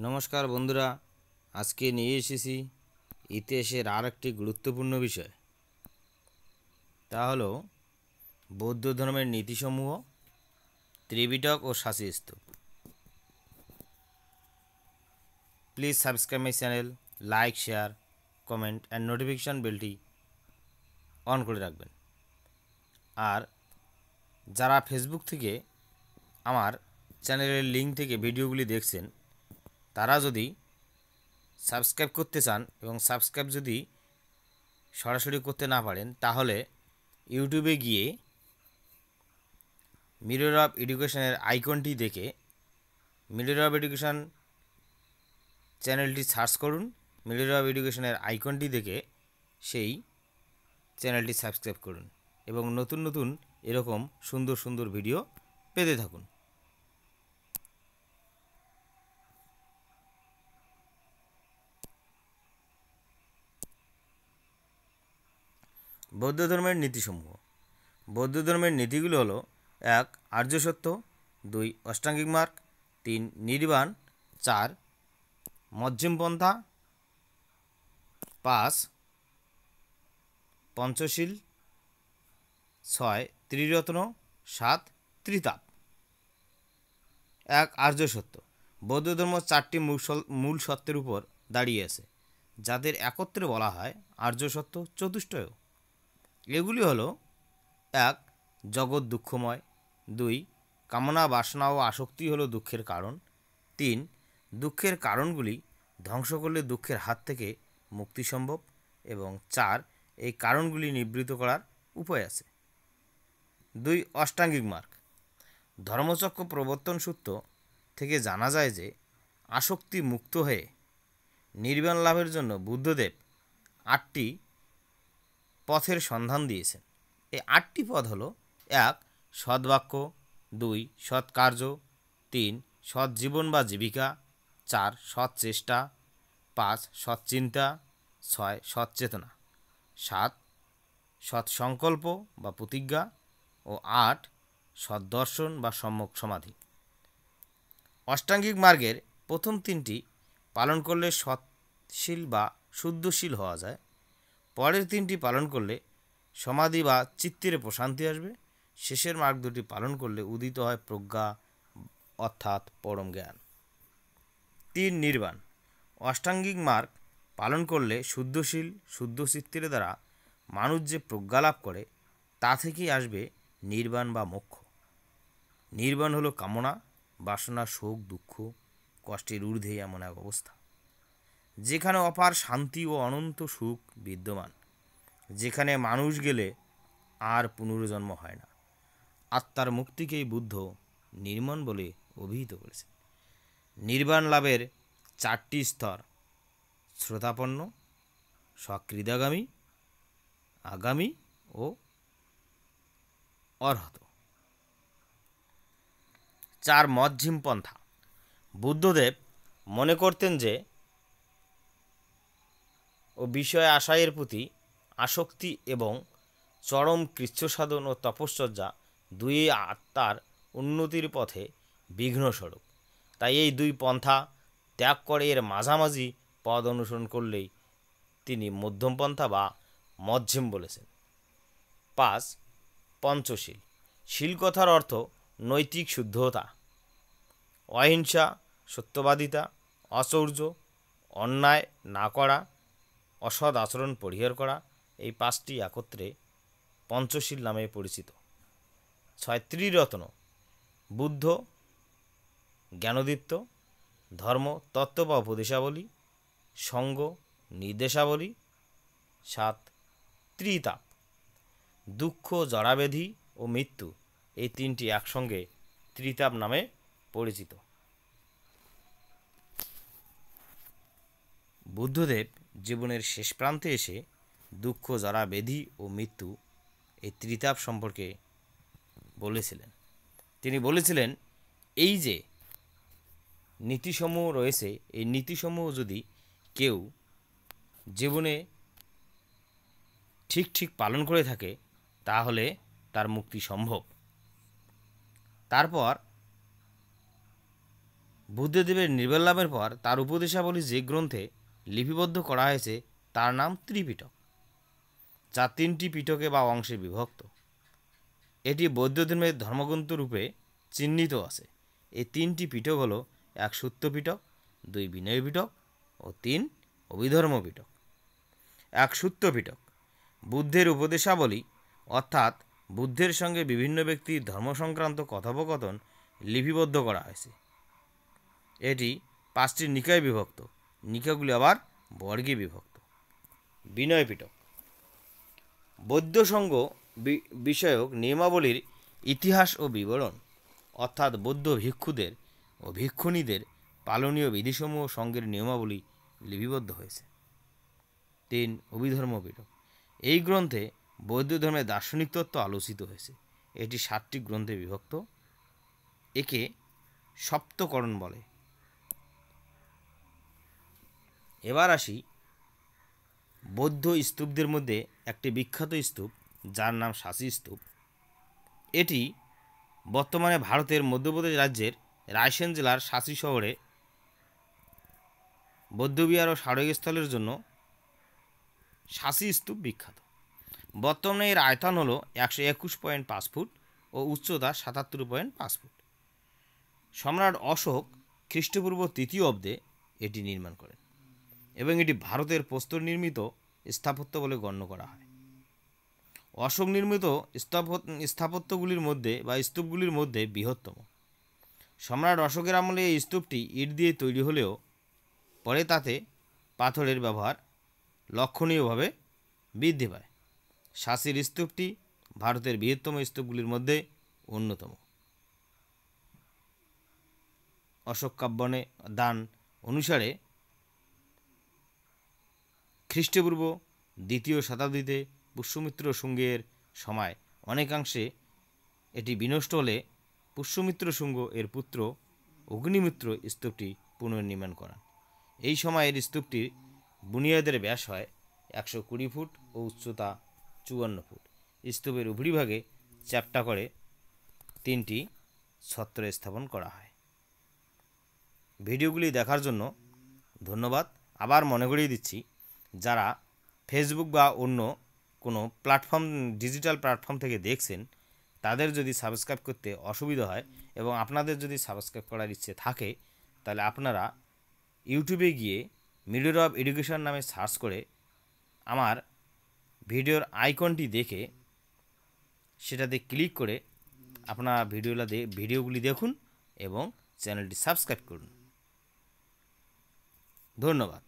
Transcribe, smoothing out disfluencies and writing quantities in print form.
নমস্কার বন্ধুরা, আজকে নিয়ে এসেছি ইতিহাসের আর একটি গুরুত্বপূর্ণ বিষয়। তা হলো বৌদ্ধ ধর্মের নীতিসমূহ, ত্রিপিটক ও শাসি স্তূপ। Please subscribe my channel, like, share, comment and notification বেলটি অন করে রাখবেন। আর যারা ফেসবুক থেকে আমার চ্যানেলের লিঙ্ক থেকে ভিডিওগুলি দেখছেন, তারা যদি সাবস্ক্রাইব করতে চান এবং সাবস্ক্রাইব যদি সরাসরি করতে না পারেন, তাহলে ইউটিউবে গিয়ে মিরর অফ এডুকেশনের আইকনটি দেখে মিরর অফ এডুকেশন চ্যানেলটি সার্চ করুন। মিরর অফ এডুকেশনের আইকনটি দেখে সেই চ্যানেলটি সাবস্ক্রাইব করুন এবং নতুন নতুন এরকম সুন্দর সুন্দর ভিডিও পেতে থাকুন। বৌদ্ধ ধর্মের নীতিসমূহ। বৌদ্ধ ধর্মের নীতিগুলো হলো: 1. আর্য সত্য, 2. অষ্টাঙ্গিক মার্গ, 3. নির্বাণ, 4. মধ্যম পন্থা, 5. পঞ্চশীল, 6. ত্রিরত্ন, 7. ত্রিতাপ। 1. আর্য সত্য। বৌদ্ধ ধর্ম 4টি মূল সত্যের উপর দাঁড়িয়ে আছে, যাদের একত্রে বলা হয় আর্য সত্য চতুষ্টয়। এগুলি হলো: 1. জগৎ দুঃখময়, 2. কামনা, বাসনা ও আসক্তি হলো দুঃখের কারণ, 3. দুঃখের কারণগুলি ধ্বংস করলে দুঃখের হাত থেকে মুক্তি সম্ভব, এবং 4. এই কারণগুলি নিবৃত্ত করার উপায় আছে। 2. অষ্টাঙ্গিক মার্গ। ধর্মচক্র প্রবর্তন সূত্র থেকে জানা যায় যে আসক্তি মুক্ত হয়ে নির্বাণ লাভের জন্য বুদ্ধদেব 8টি পথের সন্ধান দিয়েছেন। এই 8টি পথ হলো: 1. সদ্বাক্য, 2. সৎ কার্য, 3. সৎ জীবন বা জীবিকা, 4. সৎ চেষ্টা, 5. সৎ চিন্তা, 6. সৎ চেতনা, 7. সৎ সংকল্প বা প্রতিজ্ঞা ও 8. সৎ দর্শন বা সম্যক সমাধি। অষ্টাঙ্গিক মার্গের প্রথম 3টি পালন করলে সৎশীল বা শুদ্ধশীল হওয়া যায়। পরের 3টি পালন করলে সমাধি বা চিত্তের প্রশান্তি আসবে। শেষের মার্গ 2টি পালন করলে উদিত হয় প্রজ্ঞা, অর্থাৎ পরম জ্ঞান। 3. নির্বাণ। অষ্টাঙ্গিক মার্গ পালন করলে শুদ্ধশীল শুদ্ধ চিত্তের দ্বারা মানুষ যে প্রজ্ঞা লাভ করে, তা থেকেই আসবে নির্বাণ বা মোক্ষ। নির্বাণ হলো কামনা, বাসনা, শোক, দুঃখ, কষ্টের ঊর্ধ্বে এমন এক অবস্থা যেখানে অপার শান্তি ও অনন্ত সুখ বিদ্যমান, যেখানে মানুষ গেলে আর পুনর্জন্ম হয় না। আত্মার মুক্তিকেই বুদ্ধ নির্মণ বলে অভিহিত করেছেন। নির্বাণ লাভের 4টি স্তর: শ্রোতাপন্ন, সকৃদাগামী, আগামী ও অর্হত। 4. মধ্যম পন্থা। বুদ্ধদেব মনে করতেন যে বিষয় আশয়ের প্রতি আসক্তি এবং চরম কৃচ্ছ সাধন ও তপশ্চর্যা দুই আত্মার উন্নতির পথে বিঘ্নস্বরূপ। তাই এই 2 পন্থা ত্যাগ করে এর মাঝামাঝি পথ অনুসরণ করলেই তিনি মধ্যম পন্থা বা মধ্যম বলেছেন। 5. পঞ্চশীল। শীল কথার অর্থ নৈতিক শুদ্ধতা, অহিংসা, সত্যবাদিতা, অচৌর্য, অন্যায় না করা, অসৎ আচরণ পরিহার করা। এই 5টি একত্রে পঞ্চশীল নামে পরিচিত। 6. ত্রিরত্ন। বুদ্ধ জ্ঞানদীপ্ত, ধর্ম তত্ত্ব বা উপদেশাবলী, সঙ্গ নির্দেশাবলী। 7. ত্রিতাপ। দুঃখ, জরাব্যাধি ও মৃত্যু, এই 3টি একসঙ্গে ত্রিতাপ নামে পরিচিত। বুদ্ধদেব জীবনের শেষ প্রান্তে এসে দুঃখ, জরা, ব্যাধি ও মৃত্যু এই ত্রিতাপ সম্পর্কে বলেছিলেন। তিনি বলেছিলেন, এই যে নীতিসমূহ রয়েছে, এই নীতিসমূহ যদি কেউ জীবনে ঠিক ঠিক পালন করে থাকে, তাহলে তার মুক্তি সম্ভব। তারপর বুদ্ধদেবের নির্বাণ লাভের পর তার উপদেশাবলী যে গ্রন্থে লিপিবদ্ধ করা হয়েছে তার নাম ত্রিপিটক, যা 3টি পিটকে বা অংশে বিভক্ত। এটি বৌদ্ধ ধর্মের ধর্মগ্রন্থ রূপে চিহ্নিত আছে। এই 3টি পিটক হল 1 সূত্র পিটক, 2 বিনয় পিটক ও 3 অভিধর্ম পিটক। 1 সূত্র পিটক বুদ্ধের উপদেশাবলী অর্থাৎ বুদ্ধের সঙ্গে বিভিন্ন ব্যক্তির ধর্ম সংক্রান্ত কথোপকথন লিপিবদ্ধ করা হয়েছে। এটি 5টি নিকায়ে বিভক্ত, নিকায়গুলি আবার বর্গে বিভক্ত। বিনয় পিটক বৌদ্ধ সংঘ বিষয়ক নিয়মাবলীর ইতিহাস ও বিবরণ, অর্থাৎ বৌদ্ধ ভিক্ষুদের ও ভিক্ষুণীদের পালনীয় বিধিসমূহ সঙ্গের নিয়মাবলী লিপিবদ্ধ হয়েছে। 3 অভিধর্ম পিটক এই গ্রন্থে বৌদ্ধ ধর্মের দার্শনিক তত্ত্ব আলোচিত হয়েছে। এটি 7টি গ্রন্থে বিভক্ত। একে সপ্তকরণ বলে। এবার আসি বৌদ্ধ স্তূপদের মধ্যে একটি বিখ্যাত স্তূপ যার নাম সাঁচি স্তূপ। এটি বর্তমানে ভারতের মধ্যপ্রদেশ রাজ্যের রায়সেন জেলার সাঁচি শহরে বৌদ্ধবিহার ও স্মারকস্থলের জন্য সাঁচি স্তূপ বিখ্যাত। বর্তমানে এর আয়তন হল 121.5 ফুট ও উচ্চতা 77.5 ফুট। সম্রাট অশোক খ্রিস্টপূর্ব 3য় অব্দে এটি নির্মাণ করেন এবং এটি ভারতের প্রস্তর নির্মিত স্থাপত্য বলে গণ্য করা হয়। অশোক নির্মিত স্থাপত্যগুলির মধ্যে বা স্তূপগুলির মধ্যে বৃহত্তম। সম্রাট অশোকের আমলে এই স্তূপটি ইট দিয়ে তৈরি হলেও পরে তাতে পাথরের ব্যবহার লক্ষণীয়ভাবে বৃদ্ধি পায়। সাঁচির স্তূপটি ভারতের বৃহত্তম স্তূপগুলির মধ্যে অন্যতম। অশোক কাব্যনে দান অনুসারে খ্রিস্টপূর্ব 2য় শতাব্দীতে পুষ্যমিত্র শুঙ্গের সময় অনেকাংশে এটি বিনষ্ট হলে পুষ্যমিত্র শুঙ্গ এর পুত্র অগ্নিমিত্র স্তূপটি পুনর্নির্মাণ করান। এই সময়ের স্তূপটির বুনিয়াদের ব্যাস হয় 120 ফুট ও উচ্চতা 54 ফুট। স্তূপের উপরিভাগে চ্যাপ্টা করে 3টি ছত্র স্থাপন করা হয়। ভিডিওগুলি দেখার জন্য ধন্যবাদ। আবার মনে করিয়ে দিচ্ছি, যারা ফেসবুক বা অন্য কোনো প্ল্যাটফর্ম ডিজিটাল প্ল্যাটফর্ম থেকে দেখছেন তাদের যদি সাবস্ক্রাইব করতে অসুবিধা হয় এবং আপনাদের যদি সাবস্ক্রাইব করার ইচ্ছে থাকে তাহলে আপনারা ইউটিউবে গিয়ে মিরর অফ এডুকেশন নামে সার্চ করে আমার ভিডিওর আইকনটি দেখে সেটাতে ক্লিক করে আপনারা ভিডিওগুলি দেখুন এবং চ্যানেলটি সাবস্ক্রাইব করুন। ধন্যবাদ।